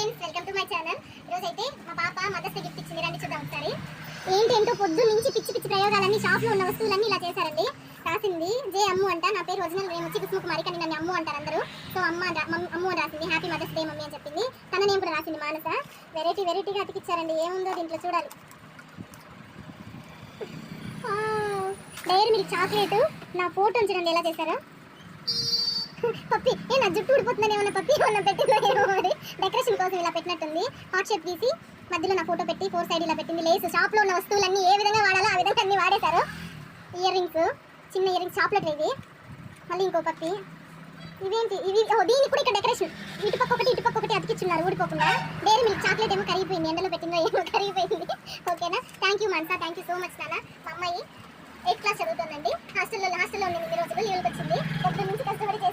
Friends, welcome to my channel. ఈరోజు అయితే మా పాప మదర్స్ డే గిఫ్ట్ ఇచ్చింది. రండి చూద్దాం ఒకసారి. ఏంటేంటో పొద్దు నుంచి పిచ్చి పిచ్చి ప్రయోగాలన్నీ షాప్లో ఉన్న వస్తువులన్నీ ఇలా చేశారండి. రాసింది జే అమ్ము అంట. నా పేరు ఒరిజినల్ నేమ్ వచ్చి కుసుమకుమారి, కానీ నన్ను అమ్ము అంటారు అందరూ. సో అమ్ము అని రాసింది. హ్యాపీ మదర్స్ డే మమ్మీ అని చెప్పింది. తన నేమ్ కూడా రాసింది మానస. వెరైటీగా అతికిచ్చారండి. ఏముందో దీంట్లో చూడాలి. డైరీ మిల్క్ చాక్లెట్, నా ఫోటో ఉంచండి ఎలా చేశారో. పప్పి నా జుట్టు ఊడిపోతుందని ఏమన్నా పప్పి ఏమన్నా పెట్టిందో ఏమో మరి. డెకరేషన్ కోసం ఇలా పెట్టినట్టుంది. హార్ట్ షేప్ తీసి మధ్యలో నా ఫోటో పెట్టి 4 సైడ్ ఇలా పెట్టింది. లేస్ షాప్లో ఉన్న వస్తువులన్నీ ఏ విధంగా వాడాలో ఆ విధంగా అన్ని వాడేశారు. ఇయర్ రింగ్స్, చిన్న ఇయర్ రింగ్స్, చాక్లెట్ ఇది. మళ్ళీ ఇంకో పప్పి. ఇవేంటి ఇవి? దీనికి కూడా ఇక్కడ డెకరేషన్ ఇటుపక్క ఒకటి అతికిచ్చున్నారు ఊడిపోకుండా. డైరీ మిల్క్ చాక్లెట్ ఏమో కరిగిపోయింది. ఎండలో పెట్టిందో ఏమో కరిగిపోయింది. ఓకేనా? Thank you Manasa, thank you so much నాన్న. మా అమ్మాయి 8th క్లాస్ చదువుతుందండి. హాస్టల్లో ఉంది. 2 రోజులు లీవ్కి వచ్చింది. పొద్దున్న నుంచి కష్టపడి చేసి